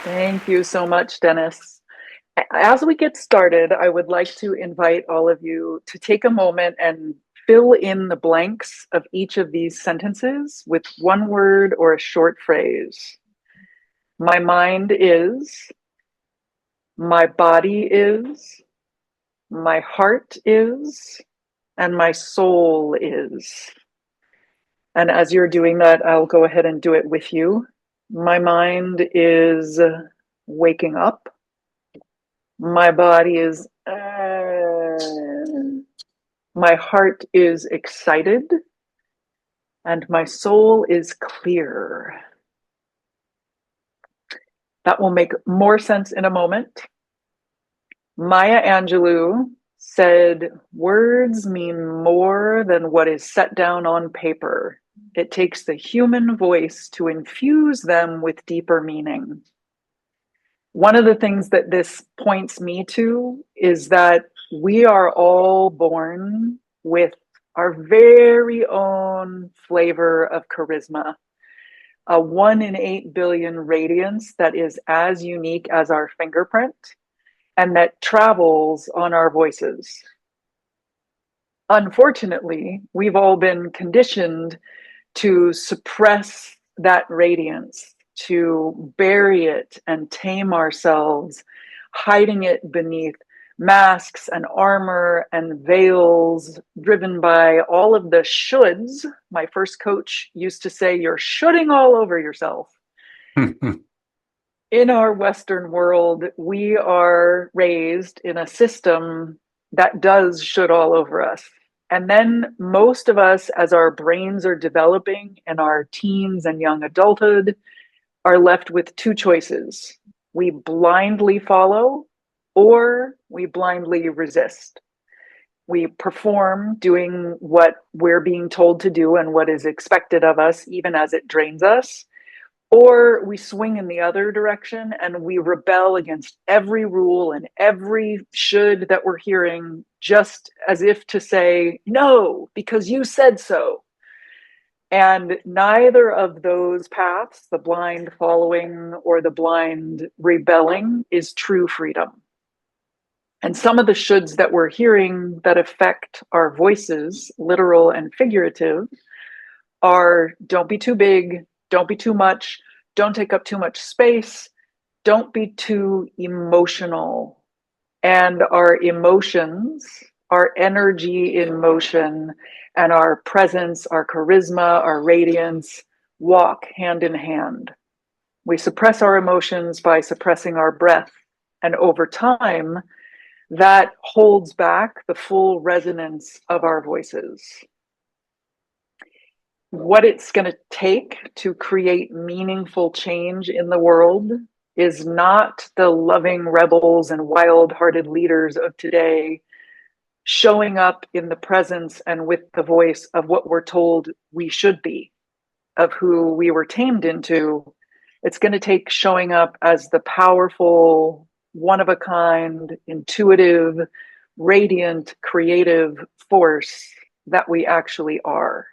Thank you so much, Dennis. As we get started, I would like to invite all of you to take a moment and fill in the blanks of each of these sentences with one word or a short phrase. My mind is, my body is, my heart is, and my soul is. And as you're doing that, I'll go ahead and do it with you. My mind is waking up. My body is, my heart is excited, and my soul is clear. That will make more sense in a moment. Maya Angelou said, words mean more than what is set down on paper. It takes the human voice to infuse them with deeper meaning. One of the things that this points me to is that we are all born with our very own flavor of charisma, a 1 in 8 billion radiance that is as unique as our fingerprint and that travels on our voices. Unfortunately, we've all been conditioned to suppress that radiance, to bury it and tame ourselves, hiding it beneath masks and armor and veils, driven by all of the shoulds. My first coach used to say, you're shoulding all over yourself. In our Western world, we are raised in a system that does should all over us. And then most of us, as our brains are developing in our teens and young adulthood, are left with two choices. We blindly follow or we blindly resist. We perform doing what we're being told to do and what is expected of us, even as it drains us. Or we swing in the other direction and we rebel against every rule and every should that we're hearing, just as if to say, no, because you said so. And neither of those paths, the blind following or the blind rebelling, is true freedom. And some of the shoulds that we're hearing that affect our voices, literal and figurative, are don't be too big, don't be too much, don't take up too much space, don't be too emotional. And our emotions, our energy in motion, and our presence, our charisma, our radiance walk hand in hand. We suppress our emotions by suppressing our breath. And over time, that holds back the full resonance of our voices. What it's going to take to create meaningful change in the world is not the loving rebels and wild-hearted leaders of today showing up in the presence and with the voice of what we're told we should be, of who we were tamed into. It's going to take showing up as the powerful, one-of-a-kind, intuitive, radiant, creative force that we actually are.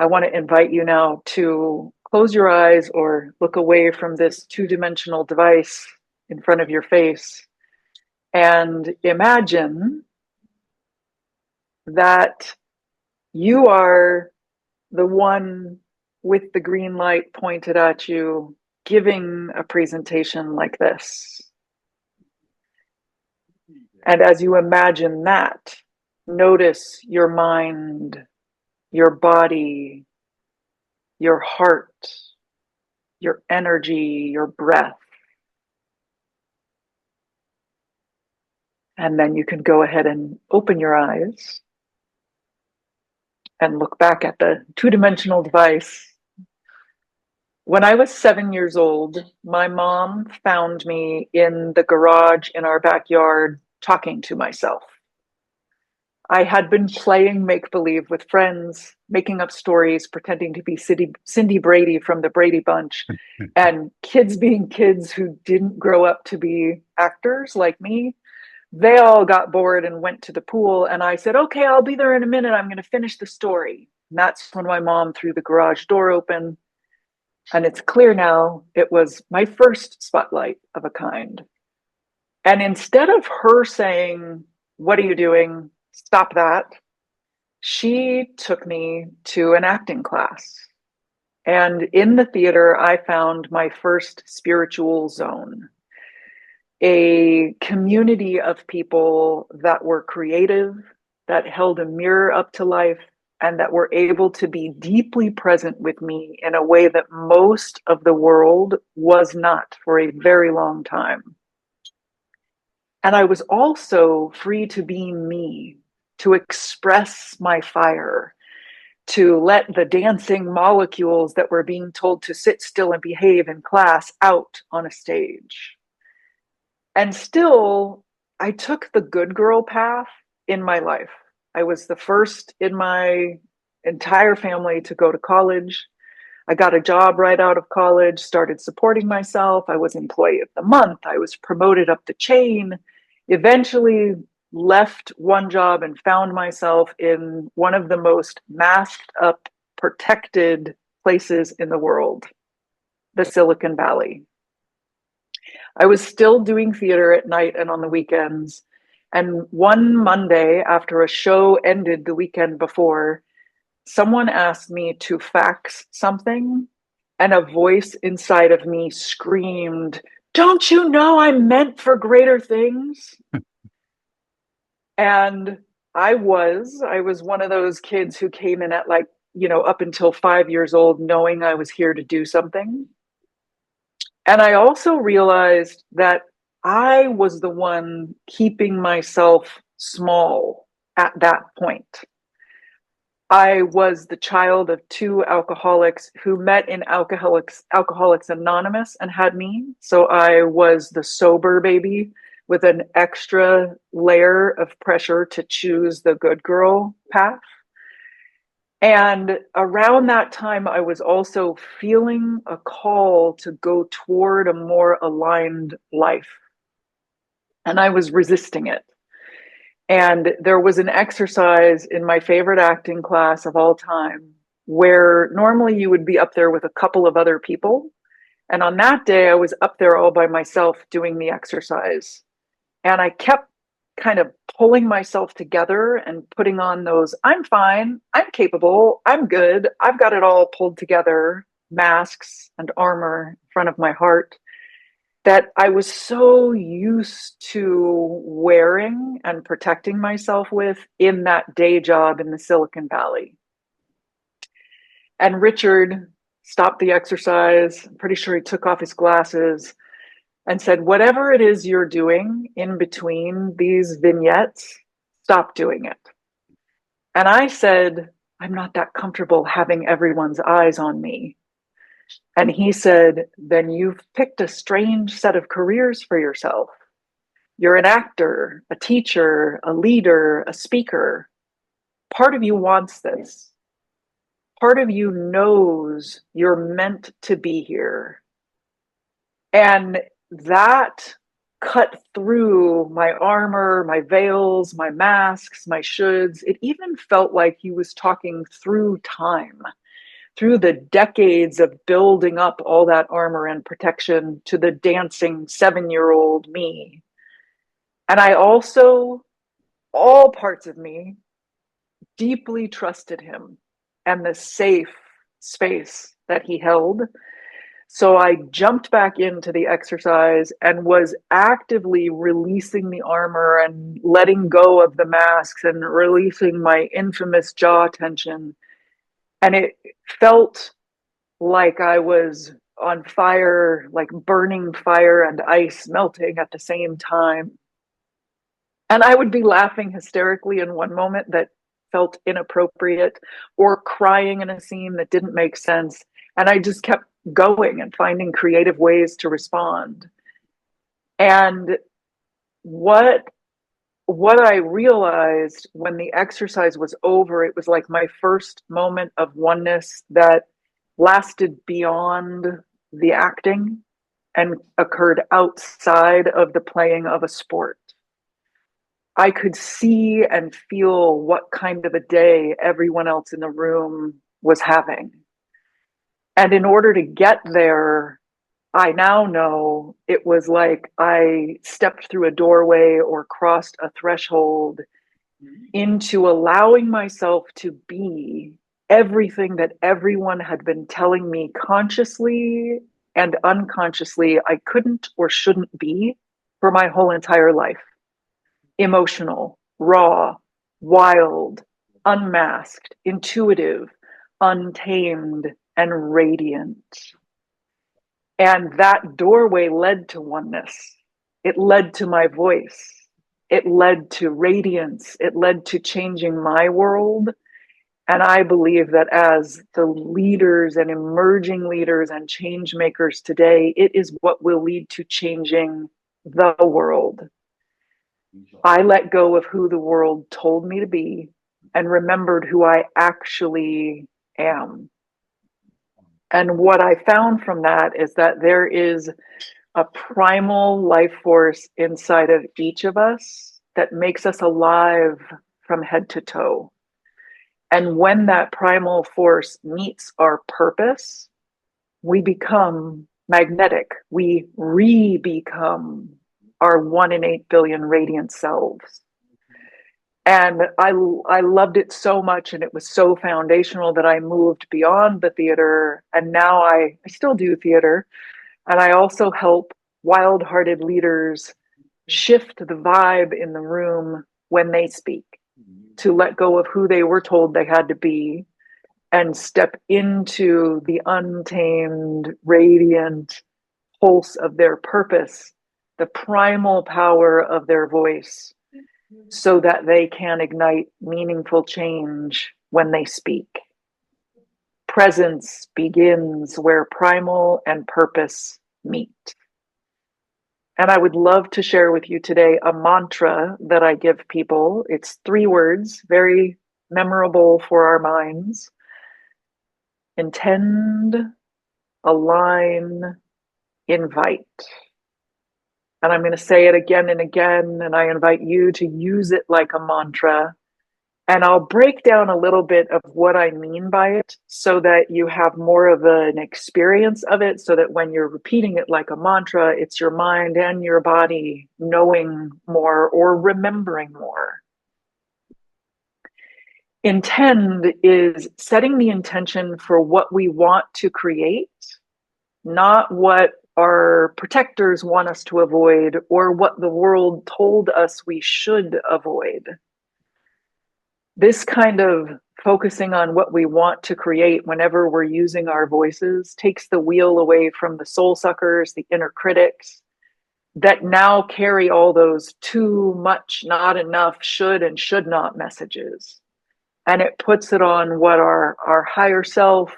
I want to invite you now to close your eyes or look away from this two-dimensional device in front of your face and imagine that you are the one with the green light pointed at you giving a presentation like this. And as you imagine that, notice your mind, your body, your heart, your energy, your breath. And then you can go ahead and open your eyes and look back at the two-dimensional device. When I was 7 years old, my mom found me in the garage in our backyard talking to myself. I had been playing make-believe with friends, making up stories, pretending to be Cindy Brady from the Brady Bunch, and kids being kids who didn't grow up to be actors like me. They all got bored and went to the pool, and I said, okay, I'll be there in a minute. I'm going to finish the story. And that's when my mom threw the garage door open, And it's clear now it was my first spotlight of a kind. And instead of her saying, "What are you doing? Stop that," she took me to an acting class. And in the theater, I found my first spiritual zone, a community of people that were creative, that held a mirror up to life, and that were able to be deeply present with me in a way that most of the world was not for a very long time. And I was also free to be me, to express my fire, to let the dancing molecules that were being told to sit still and behave in class out on a stage. And still, I took the good girl path in my life. I was the first in my entire family to go to college. I got a job right out of college, started supporting myself. I was employee of the month. I was promoted up the chain, eventually left one job and found myself in one of the most masked up, protected places in the world, the Silicon Valley. I was still doing theater at night and on the weekends. And one Monday, after a show ended the weekend before, someone asked me to fax something, and a voice inside of me screamed, "Don't you know I'm meant for greater things?" And I was one of those kids who came in at like, up until 5 years old, knowing I was here to do something. And I also realized that I was the one keeping myself small at that point. I was the child of two alcoholics who met in Alcoholics Anonymous and had me. So I was the sober baby with an extra layer of pressure to choose the good girl path. And around that time, I was also feeling a call to go toward a more aligned life. And I was resisting it. And there was an exercise in my favorite acting class of all time where normally you would be up there with a couple of other people. And on that day, I was up there all by myself doing the exercise. And I kept kind of pulling myself together and putting on those "I'm fine, I'm capable, I'm good, I've got it all pulled together" masks and armor in front of my heart that I was so used to wearing and protecting myself with in that day job in the Silicon Valley. And Richard stopped the exercise. I'm pretty sure he took off his glasses and said, "Whatever it is you're doing in between these vignettes, stop doing it." And I said, "I'm not that comfortable having everyone's eyes on me." And he said, "Then you've picked a strange set of careers for yourself. You're an actor, a teacher, a leader, a speaker. Part of you wants this. Part of you knows you're meant to be here." And that cut through my armor, my veils, my masks, my shoulds. It even felt like he was talking through time, through the decades of building up all that armor and protection to the dancing 7-year-old me. And I also, all parts of me, deeply trusted him and the safe space that he held. So I jumped back into the exercise and was actively releasing the armor and letting go of the masks and releasing my infamous jaw tension. And it felt like I was on fire, like burning fire and ice melting at the same time. And I would be laughing hysterically in one moment that felt inappropriate, or crying in a scene that didn't make sense. And I just kept going and finding creative ways to respond. And what I realized when the exercise was over, it was like my first moment of oneness that lasted beyond the acting and occurred outside of the playing of a sport. I could see and feel what kind of a day everyone else in the room was having. And in order to get there, I now know it was like I stepped through a doorway or crossed a threshold into allowing myself to be everything that everyone had been telling me consciously and unconsciously I couldn't or shouldn't be for my whole entire life. Emotional, raw, wild, unmasked, intuitive, untamed, and radiant. And that doorway led to oneness. It led to my voice. It led to radiance. It led to changing my world. And I believe that as the leaders and emerging leaders and change makers today, it is what will lead to changing the world. I let go of who the world told me to be and remembered who I actually am. And what I found from that is that there is a primal life force inside of each of us that makes us alive from head to toe. And when that primal force meets our purpose, we become magnetic. We re-become our 1 in 8 billion radiant selves. And I loved it so much, and it was so foundational that I moved beyond the theater. And now I still do theater. And I also help wild-hearted leaders shift the vibe in the room when they speak, to let go of who they were told they had to be and step into the untamed, radiant pulse of their purpose, the primal power of their voice, so that they can ignite meaningful change when they speak. Presence begins where primal and purpose meet. And I would love to share with you today a mantra that I give people. It's 3 words, very memorable for our minds. Intend, align, invite. And I'm going to say it again and again, and I invite you to use it like a mantra. And I'll break down a little bit of what I mean by it so that you have more of an experience of it, so that when you're repeating it like a mantra, it's your mind and your body knowing more or remembering more. Intend is setting the intention for what we want to create, not what our protectors want us to avoid or what the world told us we should avoid. This kind of focusing on what we want to create whenever we're using our voices takes the wheel away from the soul suckers, the inner critics that now carry all those too much, not enough, should and should not messages. And it puts it on what our higher self,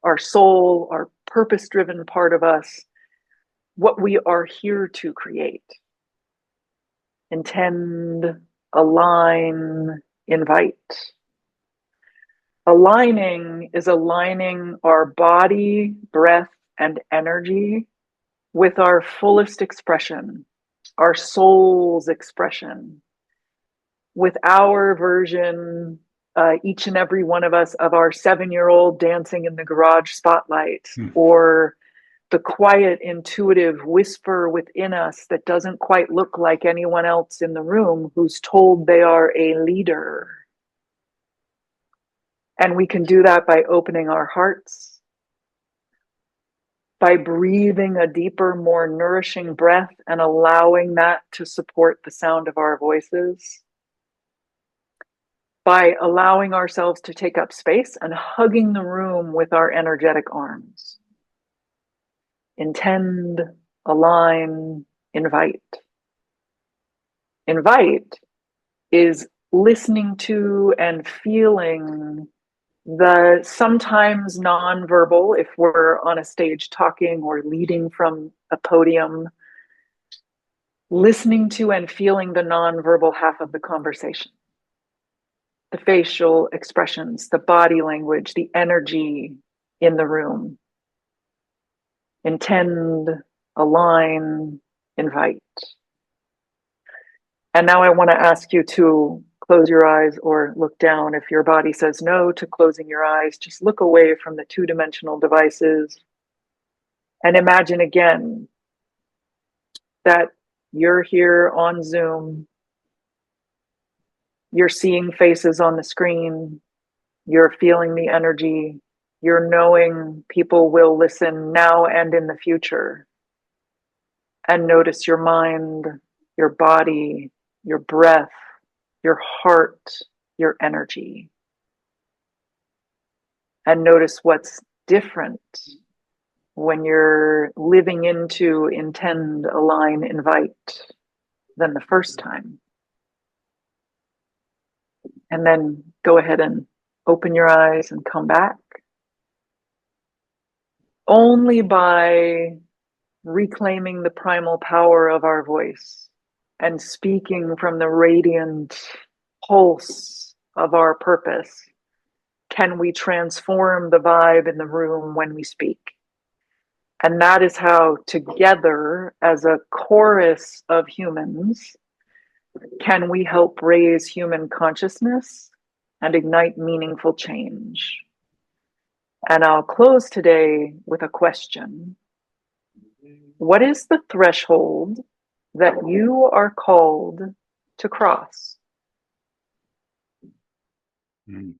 our soul, our purpose-driven part of us, what we are here to create. Intend, align, invite. Aligning is aligning our body, breath, and energy with our fullest expression, our soul's expression, with our version, each and every one of us, of our 7-year-old dancing in the garage spotlight, or the quiet, intuitive whisper within us that doesn't quite look like anyone else in the room who's told they are a leader. And we can do that by opening our hearts, by breathing a deeper, more nourishing breath and allowing that to support the sound of our voices, by allowing ourselves to take up space and hugging the room with our energetic arms. Intend, align, invite. Invite is listening to and feeling the sometimes nonverbal, if we're on a stage talking or leading from a podium, listening to and feeling the nonverbal half of the conversation. The facial expressions, the body language, the energy in the room. Intend, align, invite. And now I want to ask you to close your eyes or look down. If your body says no to closing your eyes, just look away from the two-dimensional devices and imagine again that you're here on Zoom. You're seeing faces on the screen. You're feeling the energy. You're knowing people will listen now and in the future. And notice your mind, your body, your breath, your heart, your energy. And notice what's different when you're living into intend, align, invite than the first time. And then go ahead and open your eyes and come back. Only by reclaiming the primal power of our voice and speaking from the radiant pulse of our purpose can we transform the vibe in the room when we speak. And that is how, together as a chorus of humans, can we help raise human consciousness and ignite meaningful change. And I'll close today with a question. What is the threshold that you are called to cross? Mm.